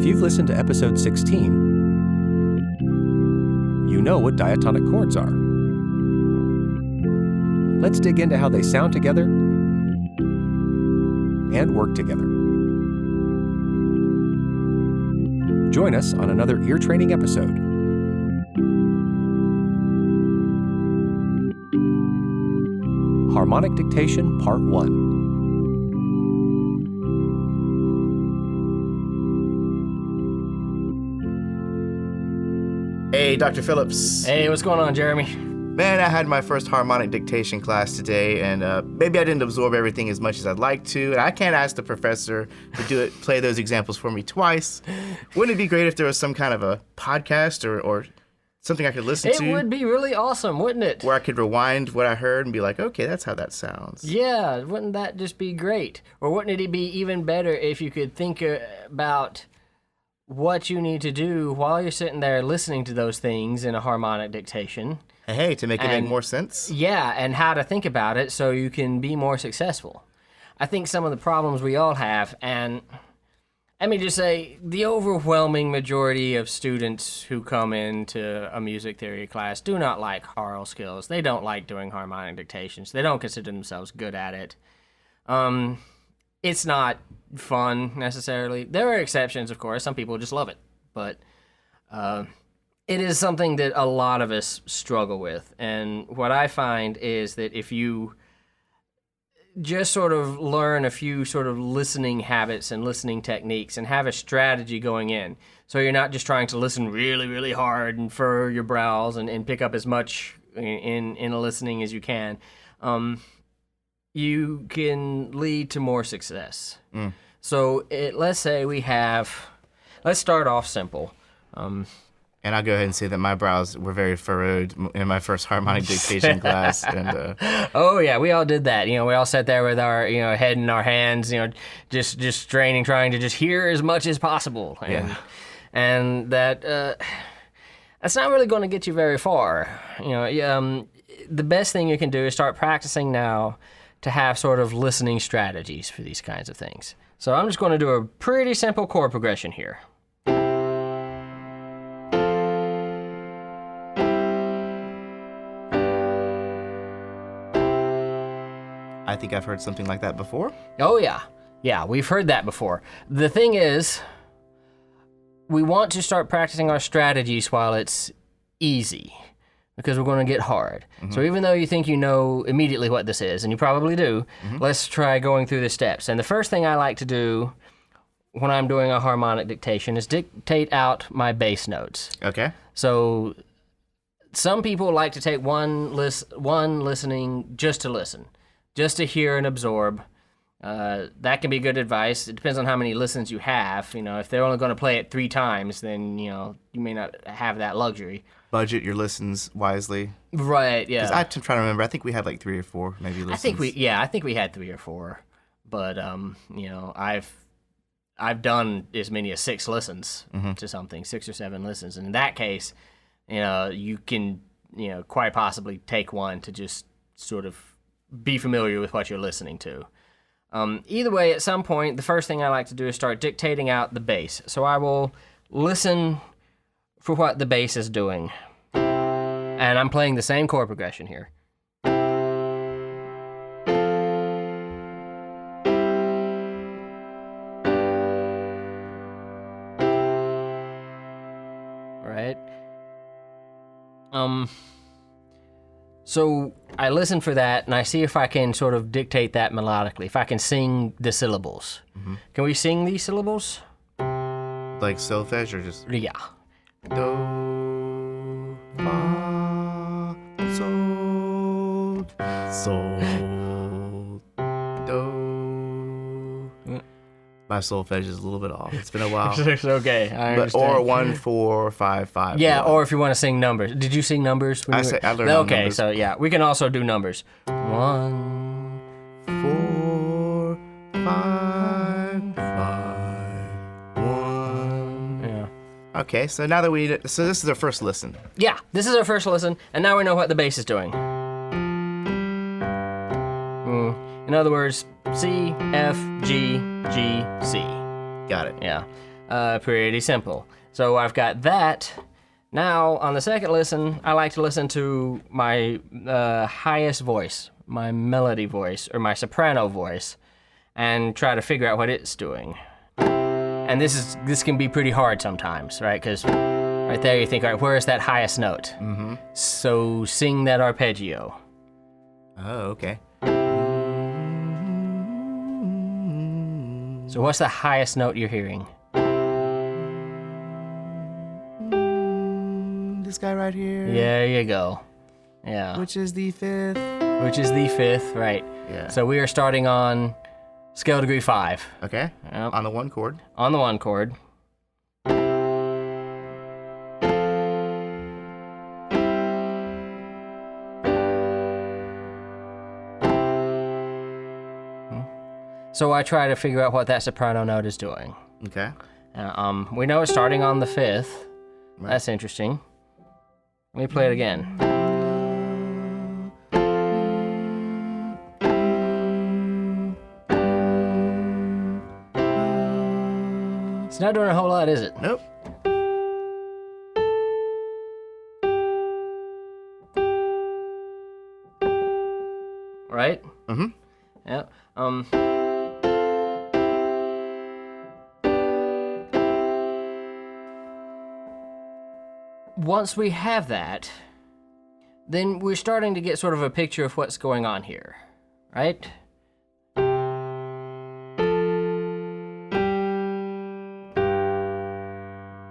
If you've listened to episode 16, you know what diatonic chords are. Let's dig into how they sound together and work together. Join us on another ear training episode. Harmonic Dictation Part 1. Hey, Dr. Phillips. Hey, what's going on, Jeremy? Man, I had my first harmonic dictation class today, and maybe I didn't absorb everything as much as I'd like to, and I can't ask the professor to play those examples for me twice. Wouldn't it be great if there was some kind of a podcast or something I could listen to? It would be really awesome, wouldn't it? Where I could rewind what I heard and be like, okay, that's how that sounds. Yeah, wouldn't that just be great? Or wouldn't it be even better if you could think about what you need to do while you're sitting there listening to those things in a harmonic dictation? Hey, to make it make more sense? Yeah, and how to think about it so you can be more successful. I think some of the problems we all have, and let me just say, the overwhelming majority of students who come into a music theory class do not like choral skills. They don't like doing harmonic dictations. They don't consider themselves good at it. It's not fun, necessarily. There are exceptions, of course. Some people just love it. But it is something that a lot of us struggle with. And what I find is that if you just sort of learn a few sort of listening habits and listening techniques and have a strategy going in, so you're not just trying to listen really, really hard and furrow your brows and pick up as much in a listening as you can, you can lead to more success. So let's say let's start off simple. And I'll go ahead and say that my brows were very furrowed in my first harmonic dictation class. And oh yeah, we all did that. We all sat there with our head in our hands, just straining, trying to just hear as much as possible. And that's not really going to get you very far. The best thing you can do is start practicing now to have sort of listening strategies for these kinds of things. So I'm just going to do a pretty simple chord progression here. I think I've heard something like that before. Oh yeah. Yeah, we've heard that before. The thing is, we want to start practicing our strategies while it's easy, because we're going to get hard. So even though you think you know immediately what this is, and you probably do, let's try going through the steps. And the first thing I like to do when I'm doing a harmonic dictation is dictate out my bass notes. Okay. So some people like to take one listening just to listen, just to hear and absorb. That can be good advice. It depends on how many listens you have. If they're only going to play it 3 times, then, you may not have that luxury. Budget your listens wisely. Right, yeah. Because I'm trying to remember. I think we had like 3 or 4 maybe listens. I think we had 3 or 4. But, I've done as many as 6 listens to something, 6 or 7 listens. And in that case, you can, quite possibly take one to just sort of be familiar with what you're listening to. Either way, at some point, the first thing I like to do is start dictating out the bass. So I will listen for what the bass is doing. And I'm playing the same chord progression here. Right? So I listen for that, and I see if I can sort of dictate that melodically, if I can sing the syllables. Can we sing these syllables? Like solfege or just... Yeah. Do, fa, sol, do. My solfege is a little bit off. It's been a while. It's okay. I understand. Or 1, 4, 5, 5. Yeah, 1. or if you want to sing numbers. Did you sing numbers? I learned all numbers. Okay, so yeah, we can also do numbers. 1, 4, 5, 5, 1. Yeah. Okay, so now that this is our first listen. Yeah, this is our first listen, and now we know what the bass is doing. In other words, C, F, G, G, C. Got it. Yeah. Pretty simple. So I've got that. Now, on the second listen, I like to listen to my highest voice, my melody voice, or my soprano voice, and try to figure out what it's doing. And this can be pretty hard sometimes, right? Because right there you think, all right, where is that highest note? Mm-hmm. So sing that arpeggio. Oh, okay. So what's the highest note you're hearing? This guy right here. There you go. Yeah. Which is the fifth. Which is the fifth, right. Yeah. So we are starting on scale degree 5. Okay. Yep. On the 1 chord. On the 1 chord. So I try to figure out what that soprano note is doing. Okay. We know it's starting on the 5th. Right. That's interesting. Let me play it again. It's not doing a whole lot, is it? Nope. Right? Mm-hmm. Yeah. Once we have that, then we're starting to get sort of a picture of what's going on here, right?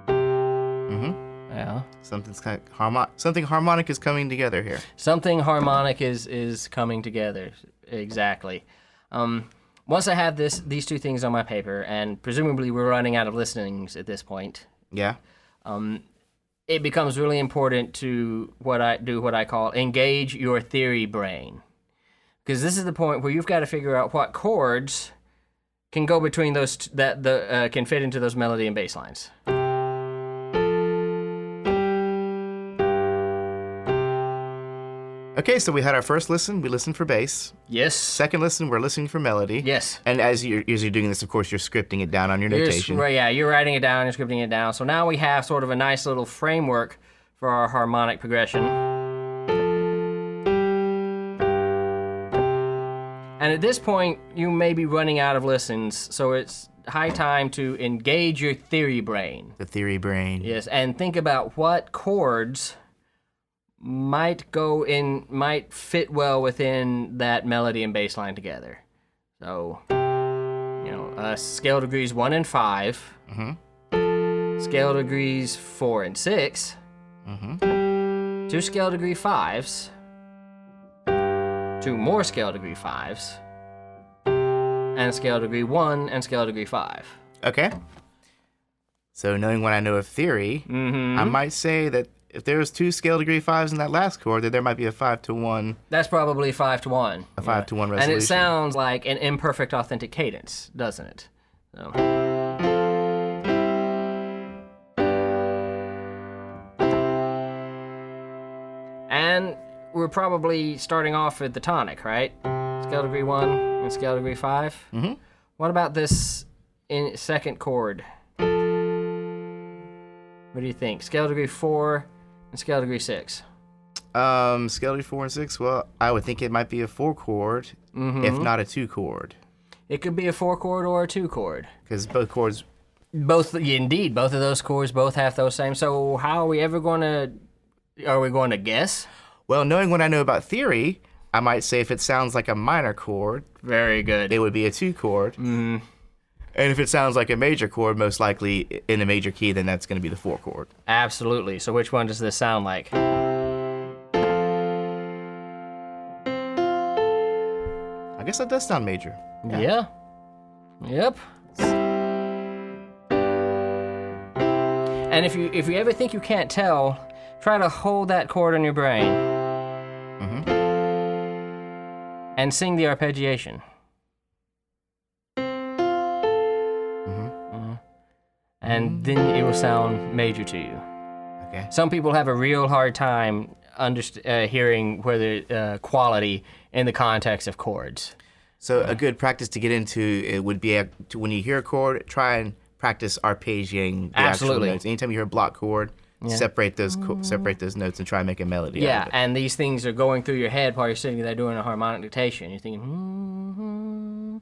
Mm-hmm. Yeah. Something harmonic is coming together here. Something harmonic is coming together. Exactly. Once I have these two things on my paper, and presumably we're running out of listenings at this point. Yeah. It becomes really important to what I call engage your theory brain. Because this is the point where you've got to figure out what chords can go between those can fit into those melody and bass lines. Okay, so we had our first listen, we listened for bass. Yes. Second listen, we're listening for melody. Yes. And as you're doing this, of course, you're scripting it down on your notation. You're writing it down, you're scripting it down. So now we have sort of a nice little framework for our harmonic progression. And at this point, you may be running out of listens, so it's high time to engage your theory brain. The theory brain. Yes, and think about what chords might fit well within that melody and bass line together. So, scale degrees 1 and 5, scale degrees 4 and 6, 2 scale degree 5s, 2 more scale degree 5s, and scale degree 1 and scale degree 5. Okay. So knowing what I know of theory, I might say that if there's 2 scale degree 5s in that last chord, then there might be a 5-to-1. That's probably 5-to-1. A 5-to-1 resolution. And it sounds like an imperfect authentic cadence, doesn't it? So. And we're probably starting off with the tonic, right? Scale degree 1 and scale degree 5. Mm-hmm. What about this in second chord? What do you think? Scale degree 4 and scale degree 6. Scale degree 4 and 6. Well, I would think it might be a 4 chord, if not a 2 chord. It could be a 4 chord or a 2 chord. Because both chords. Both of those chords both have those same. So how are we ever going to? Are we going to guess? Well, knowing what I know about theory, I might say if it sounds like a minor chord, very good, it would be a 2 chord. Mm-hmm. And if it sounds like a major chord, most likely in a major key, then that's going to be the 4 chord. Absolutely. So which one does this sound like? I guess that does sound major. Yeah. Yep. And if you ever think you can't tell, try to hold that chord in your brain. And sing the arpeggiation. And then it will sound major to you. Okay. Some people have a real hard time hearing whether quality in the context of chords. So a good practice to get into it would be when you hear a chord, try and practice arpeggiating the Absolutely. actual notes. Anytime you hear a block chord, separate those notes and try and make a melody out of it. And these things are going through your head while you're sitting there doing a harmonic dictation. You're thinking,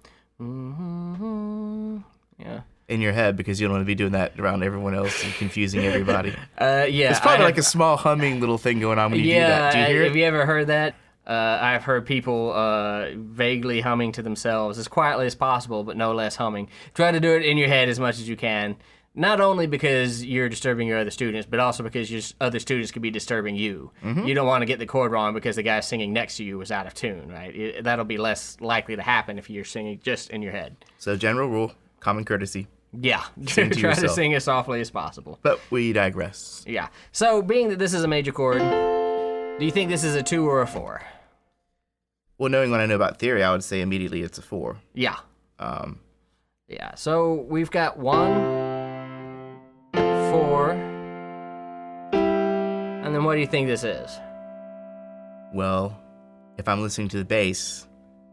yeah. In your head, because you don't want to be doing that around everyone else and confusing everybody. Yeah. It's probably like a small humming little thing going on when you do that. Do you hear it? Have you ever heard that? I've heard people vaguely humming to themselves as quietly as possible, but no less humming. Try to do it in your head as much as you can. Not only because you're disturbing your other students, but also because your other students could be disturbing you. Mm-hmm. You don't want to get the chord wrong because the guy singing next to you was out of tune, right? That'll be less likely to happen if you're singing just in your head. So general rule, common courtesy. Yeah, Sing to try yourself. to sing as softly as possible. But we digress. Yeah. So, being that this is a major chord, do you think this is a 2 or a 4? Well, knowing what I know about theory, I would say immediately it's a 4. Yeah. Yeah. So we've got 1, 4, and then what do you think this is? Well, if I'm listening to the bass,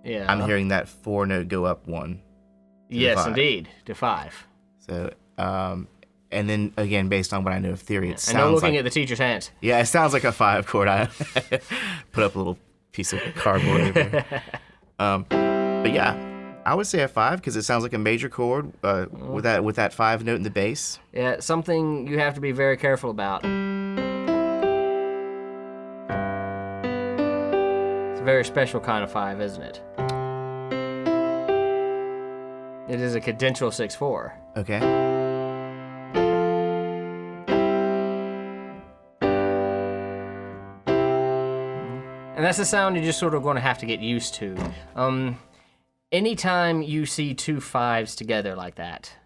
I'm hearing that 4 note go up 1. Yes, 5. indeed, to 5. So, and then again, based on what I know of theory, it sounds and no looking like, at the teacher's hands. Yeah, it sounds like a 5 chord. I put up a little piece of cardboard. But yeah, I would say a 5 because it sounds like a major chord with that 5 note in the bass. Yeah, something you have to be very careful about. It's a very special kind of 5, isn't it? It is a cadential 6/4. Okay. And that's a sound you're just sort of going to have to get used to. Anytime you see 2 5s together like that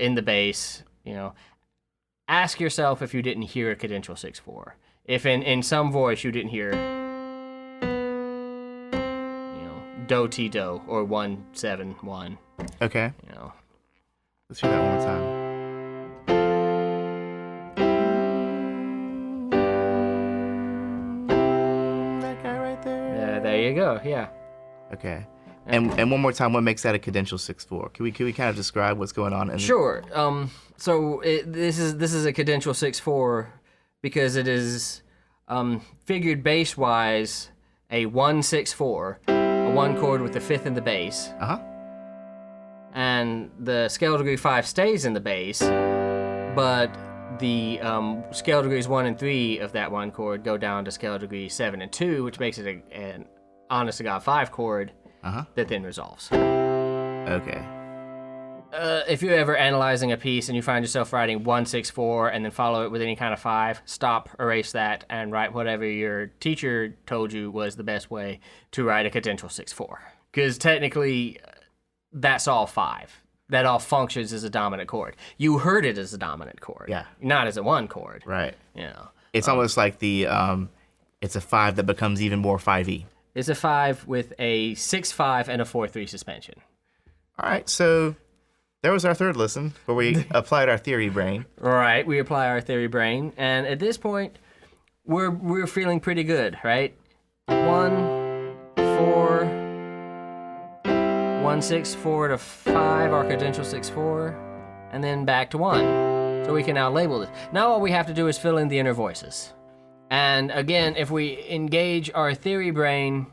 in the bass, ask yourself if you didn't hear a cadential 6/4. If in some voice you didn't hear, do ti do or 1 7 1. Okay. Let's hear that one more time. That guy right there. There you go. Yeah. Okay. And one more time, what makes that a cadential 6/4? Can we kind of describe what's going on? Sure. So this is a cadential 6/4 because it is figured bass wise a 1/6/4, a 1 chord with the 5th in the bass. And the scale degree 5 stays in the bass, but the scale degrees 1 and 3 of that 1 chord go down to scale degree 7 and 2, which makes it an honest to God 5 chord that then resolves. Okay. If you're ever analyzing a piece and you find yourself writing 1/6/4 and then follow it with any kind of 5, stop, erase that, and write whatever your teacher told you was the best way to write a cadential 6/4. Because technically, that's all 5. That all functions as a dominant chord. You heard it as a dominant chord, not as a 1 chord. Right. It's almost like it's a 5 that becomes even more 5e. It's a 5 with a 6/5 and a 4/3 suspension. All right, so there was our third listen where we applied our theory brain. Right, we apply our theory brain, and at this point, we're feeling pretty good, right? 1 4 1/6/4 to 5, our cadential 6/4, and then back to 1. So we can now label this. Now all we have to do is fill in the inner voices. And again, if we engage our theory brain,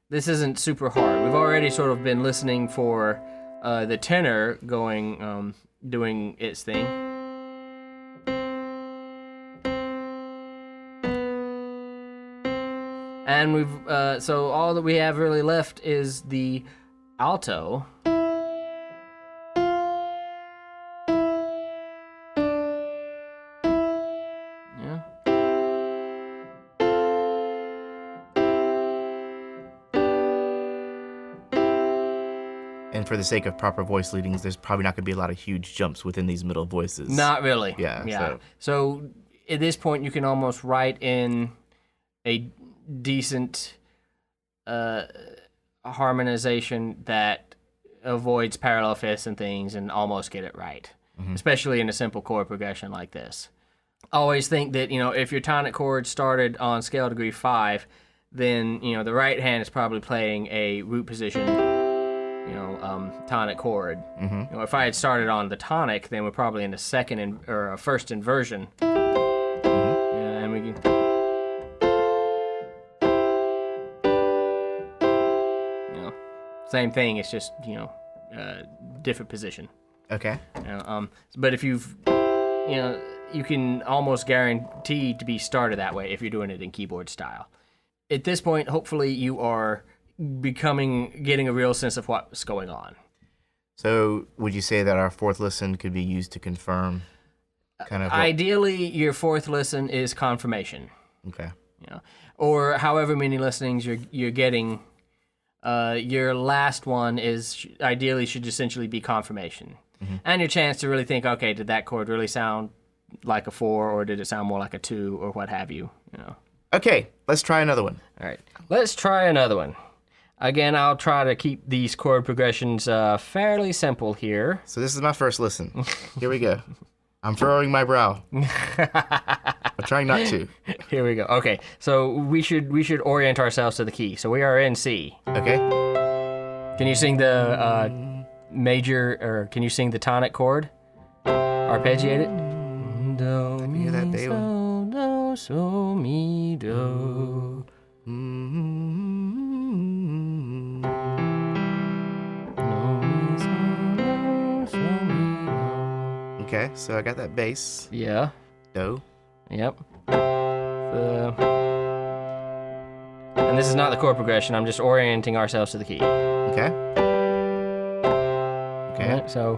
this isn't super hard. We've already sort of been listening for the tenor going, doing its thing. And we've, so all that we have really left is the alto. Yeah. And for the sake of proper voice leadings, there's probably not going to be a lot of huge jumps within these middle voices. Not really. Yeah. So at this point, you can almost write in a decent harmonization that avoids parallel fifths and things and almost get it right, especially in a simple chord progression like this. I always think that, if your tonic chord started on scale degree 5, then, the right hand is probably playing a root position, tonic chord. If I had started on the tonic, then we're probably in the first inversion. Yeah, and we can. Same thing. It's just different position. Okay. But if you can almost guarantee to be started that way if you're doing it in keyboard style. At this point, hopefully you are getting a real sense of what's going on. So would you say that our fourth listen could be used to confirm kind of Ideally, your fourth listen is confirmation. Okay. Or however many listenings you're getting, your last one should essentially be confirmation. And your chance to really think, okay, did that chord really sound like a 4 or did it sound more like a 2 or what have you, Okay, let's try another one. All right, let's try another one. Again, I'll try to keep these chord progressions fairly simple here. So this is my first listen. Here we go. I'm furrowing my brow. I'm trying not to. Here we go. Okay, so we should orient ourselves to the key. So we are in C. Okay. Can you sing the major, or can you sing the tonic chord? Arpeggiate it. Do, mi, hear that bass so, do, so, mi, do. Do, mi, so, do, so, mi, do. Okay, so I got that bass. Yeah. Do. Yep. And this is not the chord progression. I'm just orienting ourselves to the key. Okay. Okay. Right, so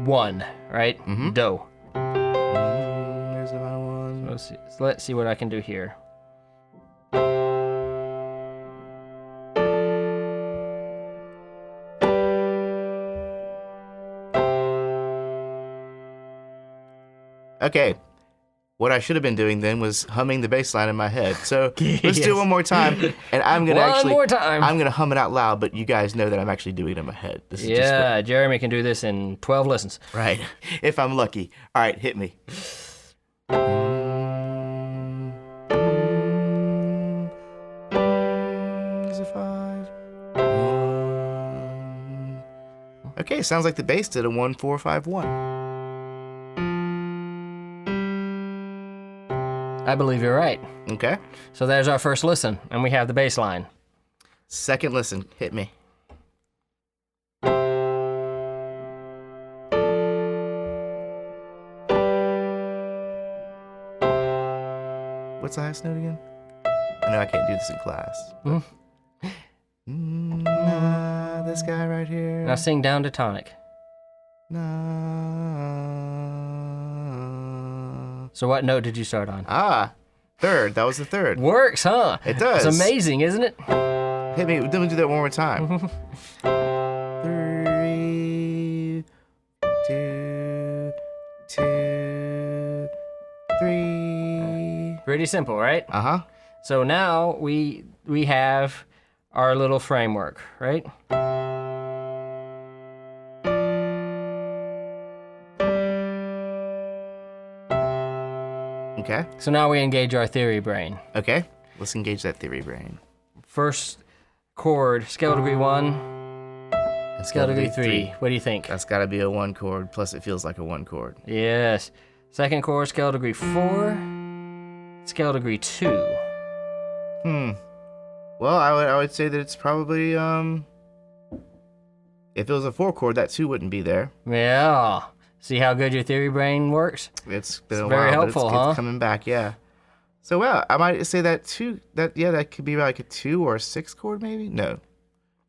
1, right? Do. There's about 1. So let's see what I can do here. Okay. What I should have been doing then was humming the bass line in my head. So let's do it one more time. And I'm going to I'm going to hum it out loud, but you guys know that I'm actually doing it in my head. This is just Jeremy can do this in 12 listens. right. If I'm lucky. All right, hit me. Is it 5? 1. Okay, sounds like the bass did a 1 4 5 1. I believe you're right. Okay. So there's our first listen, and we have the bass line. Second listen, hit me. What's the highest note again? I know I can't do this in class. This guy right here. Now sing down to tonic. So what note did you start on? Third. That was the third. Works, huh? It does. It's amazing, isn't it? Hit me. Let me do that one more time. 3, 2, 2, 3. Pretty simple, right? Uh-huh. So now we have our little framework, right? Okay. So now we engage our theory brain. Okay. Let's engage that theory brain. First chord, scale degree 1, scale degree 3. What do you think? That's got to be a 1 chord, plus it feels like a 1 chord. Yes. Second chord, scale degree 4, scale degree 2. Well, I would say that it's probably, if it was a 4 chord, that 2 wouldn't be there. Yeah. See how good your theory brain works? It's been a while, very but helpful, it's coming back, yeah. So, well, I might say that 2, that could be like a 2 or a 6 chord, maybe? No.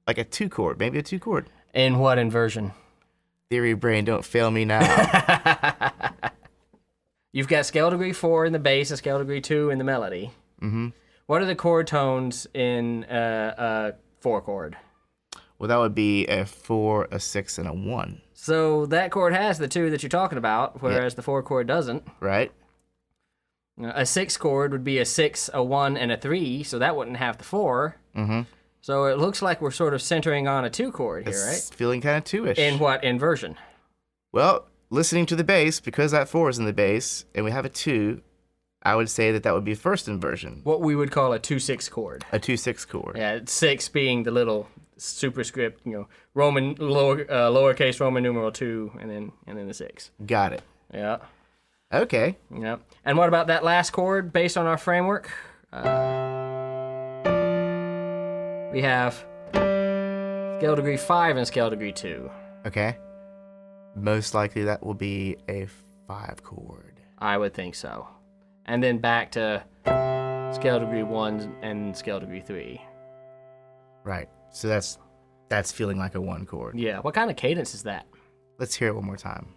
Like a 2 chord, maybe a 2 chord. In what inversion? Theory brain, don't fail me now. You've got scale degree 4 in the bass and scale degree 2 in the melody. What are the chord tones in a 4 chord? Well, that would be a 4, a 6, and a 1. So that chord has the 2 that you're talking about, whereas the 4 chord doesn't. Right. A 6 chord would be a 6, a 1, and a 3, so that wouldn't have the 4. So it looks like we're sort of centering on a 2 chord here, right? It's feeling kind of 2-ish. In what inversion? Well, listening to the bass, because that 4 is in the bass, and we have a 2, I would say that would be first inversion. What we would call a 2-6 chord. A 2-6 chord. Yeah, 6 being the little superscript, Roman lowercase Roman numeral 2, and then the 6. Got it. Yeah. Okay. Yeah. And what about that last chord based on our framework? We have scale degree 5 and scale degree 2. Okay. Most likely that will be a 5 chord. I would think so. And then back to scale degree 1 and scale degree 3. Right. So that's feeling like a 1 chord. Yeah. What kind of cadence is that? Let's hear it one more time.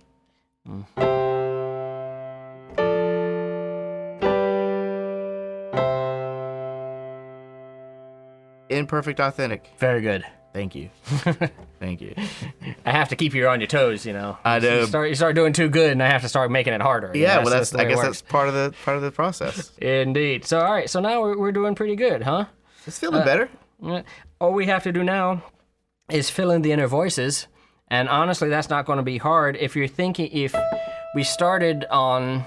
Imperfect authentic. Very good. Thank you. Thank you. I have to keep you on your toes, I know. You start doing too good, and I have to start making it harder. Yeah, well, I guess that's part of the process. Indeed. So, all right. So now we're doing pretty good, huh? It's feeling better. All we have to do now is fill in the inner voices, and honestly, that's not going to be hard. If you're thinking, if we started on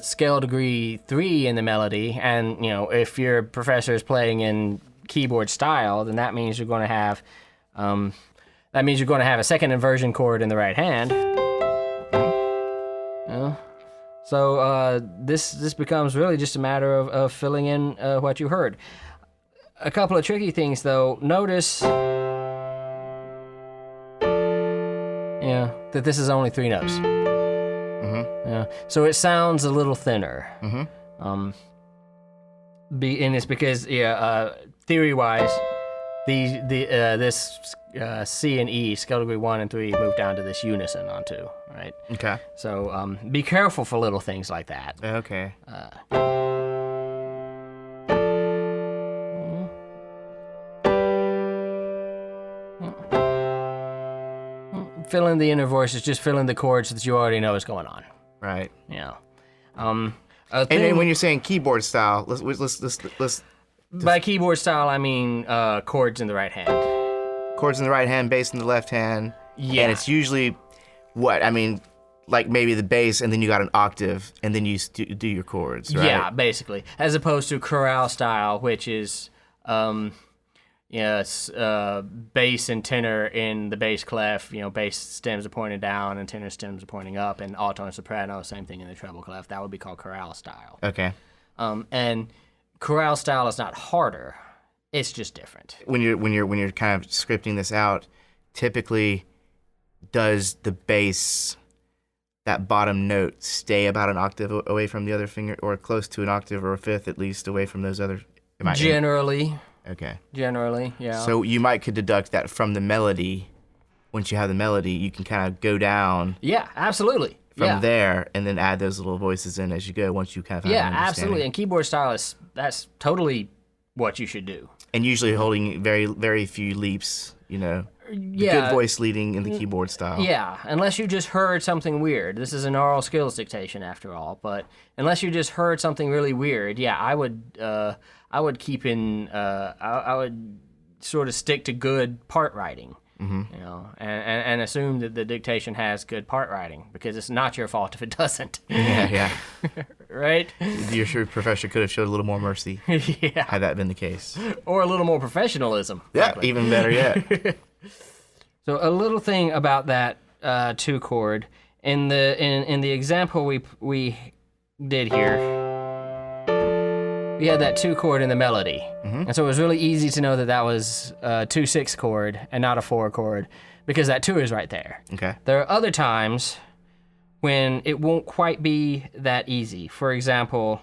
scale degree 3 in the melody, and if your professor is playing in keyboard style, then that means you're going to have a second inversion chord in the right hand. So this becomes really just a matter of filling in what you heard. A couple of tricky things, though. Notice, that this is only 3 notes. So it sounds a little thinner. And it's because, theory-wise, this C and E, scale degree 1 and 3, move down to this unison on 2, right? Okay. So be careful for little things like that. Okay. Fill in the inner voices, just fill in the chords that you already know is going on. Right. Yeah. And then when you're saying keyboard style, let's by keyboard style, I mean chords in the right hand. Chords in the right hand, bass in the left hand. Yeah. And it's usually like maybe the bass, and then you got an octave, and then you do your chords, right? Yeah, basically. As opposed to chorale style, which is bass and tenor in the bass clef. Bass stems are pointing down and tenor stems are pointing up, and alto and soprano, same thing in the treble clef. That would be called chorale style. Okay. And chorale style is not harder; it's just different. When you're kind of scripting this out, typically, does the bass, that bottom note, stay about an octave away from the other finger, or close to an octave or a fifth at least away from those other? Generally. Okay. Generally, yeah. So you could deduct that from the melody. Once you have the melody, you can kind of go down. Yeah, absolutely. From there, and then add those little voices in as you go. Once you kind of have an understanding. Absolutely. And keyboard style that's totally what you should do. And usually holding very, very few leaps. Good voice leading in the keyboard style. Yeah, unless you just heard something weird. This is an oral skills dictation after all, but unless you just heard something really weird, I would keep in. I would sort of stick to good part writing, and assume that the dictation has good part writing, because it's not your fault if it doesn't. Yeah. Right? Your professor could have showed a little more mercy. Yeah. Had that been the case. Or a little more professionalism. Yeah, frankly. even better yet. So a little thing about that 2 chord in the example we did here, we had that 2 chord in the melody, and so it was really easy to know that was a 2/6 chord and not a 4 chord, because that 2 is right there. Okay. There are other times when it won't quite be that easy. For example.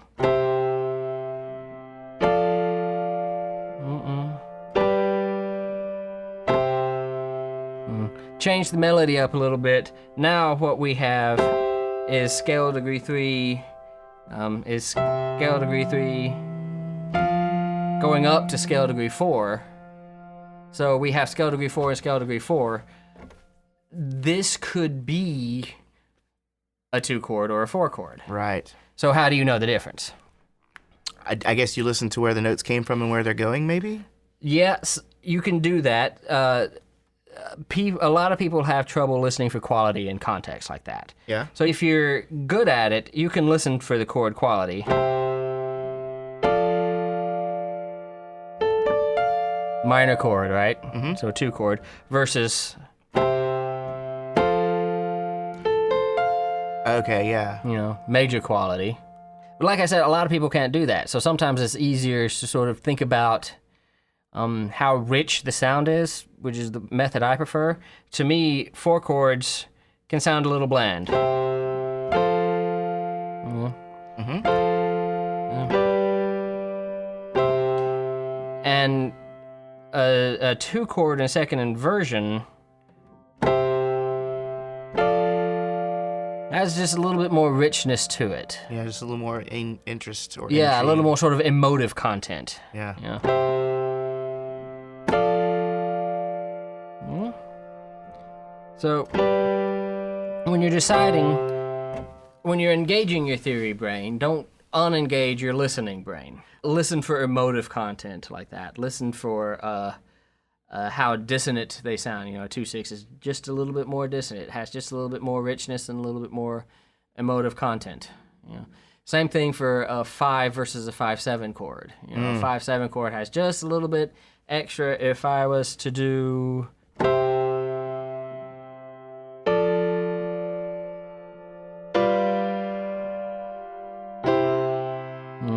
Change the melody up a little bit. Now what we have is scale degree 3, going up to scale degree 4. So we have scale degree 4 and scale degree 4. This could be a 2 chord or a 4 chord. Right. So how do you know the difference? I guess you listen to where the notes came from and where they're going, maybe? Yes, you can do that. A lot of people have trouble listening for quality in context like that. Yeah. So if you're good at it, you can listen for the chord quality. minor chord, right? Mm-hmm. So 2 chord versus, Okay, yeah. Major quality. But like I said, a lot of people can't do that. So sometimes it's easier to sort of think about how rich the sound is, which is the method I prefer. To me, 4 chords can sound a little bland. Mm-hmm. And a 2 chord in second inversion has just a little bit more richness to it. Yeah, just a little more interest or Yeah, intrigue. a little more sort of emotive content. Yeah. So, when you're engaging your theory brain, don't unengage your listening brain. Listen for emotive content like that. Listen for how dissonant they sound. 2/6 is just a little bit more dissonant. It has just a little bit more richness and a little bit more emotive content. Same thing for a 5 versus a 5/7 chord. A 5/7 chord has just a little bit extra. If I was to do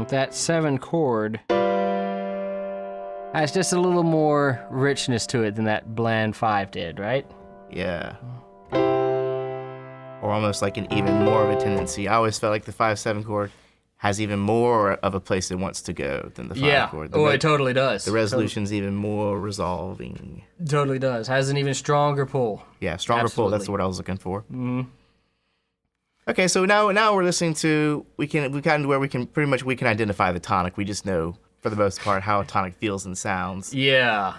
that 7 chord has just a little more richness to it than that bland 5 did, right? Yeah. Or almost like an even more of a tendency. I always felt like the 5/7 chord has even more of a place it wants to go than the 5 chord. It totally does. The resolution's even more resolving. Totally does. Has an even stronger pull. Yeah, stronger pull. That's what I was looking for. Mm-hmm. Okay, so now we're listening to we can identify the tonic. We just know for the most part how a tonic feels and sounds. Yeah.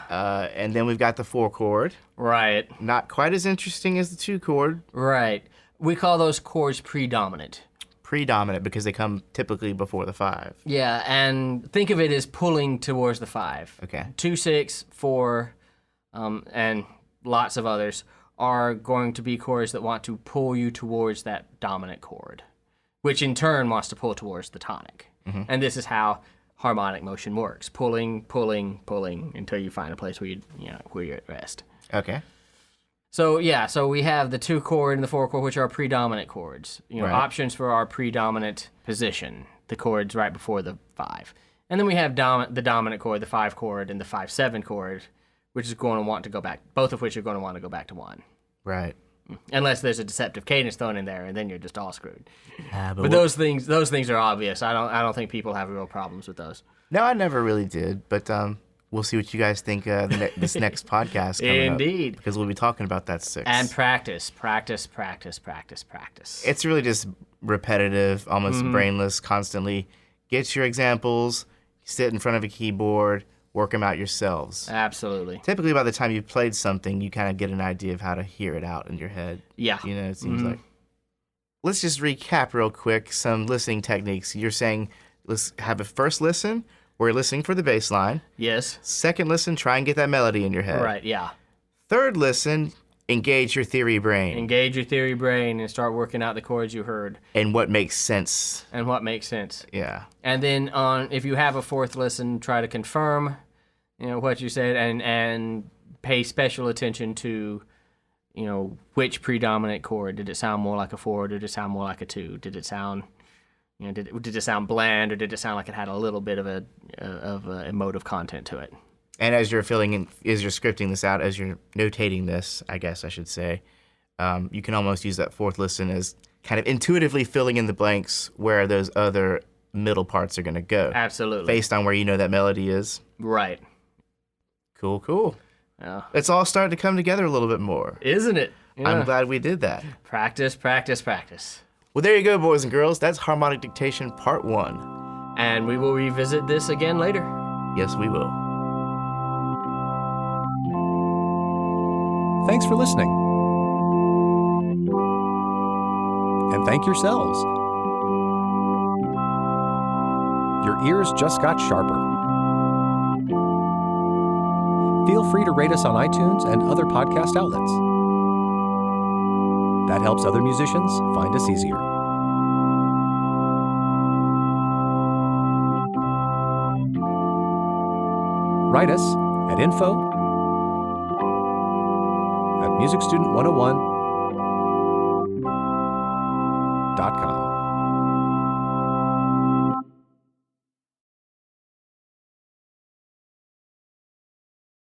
And then we've got the 4 chord. Right. Not quite as interesting as the 2 chord. Right. We call those chords predominant. Predominant because they come typically before the 5. Yeah, and think of it as pulling towards the 5. Okay. 2/6, 4, and lots of others are going to be chords that want to pull you towards that dominant chord, which in turn wants to pull towards the tonic. Mm-hmm. And this is how harmonic motion works: pulling, pulling, pulling until you find a place where you're at rest. Okay. So we have the 2 chord and the 4 chord, which are predominant chords. Right. Options for our predominant position, the chords right before the 5. And then we have the dominant chord, the 5 chord, and the 5/7 chord, which is going to want to go back. Both of which are going to want to go back to 1. Right. Unless there's a deceptive cadence thrown in there, and then you're just all screwed. But those things are obvious. I don't think people have real problems with those. No, I never really did, but we'll see what you guys think this next podcast coming up. Indeed. Because we'll be talking about that 6. And practice. It's really just repetitive, almost brainless, constantly. Get your examples, sit in front of a keyboard, work them out yourselves. Absolutely. Typically, by the time you've played something, you kind of get an idea of how to hear it out in your head. Yeah. It seems like. Let's just recap real quick some listening techniques. You're saying let's have a first listen where you're listening for the bass line. Yes. Second listen, try and get that melody in your head. Right, yeah. Third listen, engage your theory brain. Engage your theory brain and start working out the chords you heard. And what makes sense. Yeah. And then if you have a fourth listen, try to confirm what you said and pay special attention to which predominant chord. Did it sound more like a 4? Did it sound more like a 2? Did it sound did it sound bland, or did it sound like it had a little bit of emotive content to it? And as you're scripting this out, as you're notating this, I guess I should say, you can almost use that fourth listen as kind of intuitively filling in the blanks where those other middle parts are going to go. Absolutely. Based on where you know that melody is. Right. Cool. Yeah. It's all starting to come together a little bit more. Isn't it? Yeah. I'm glad we did that. Practice. Well, there you go, boys and girls. That's Harmonic Dictation Part 1. And we will revisit this again later. Yes, we will. Thanks for listening. And thank yourselves. Your ears just got sharper. Feel free to rate us on iTunes and other podcast outlets. That helps other musicians find us easier. Write us at info@musicstudent101.com.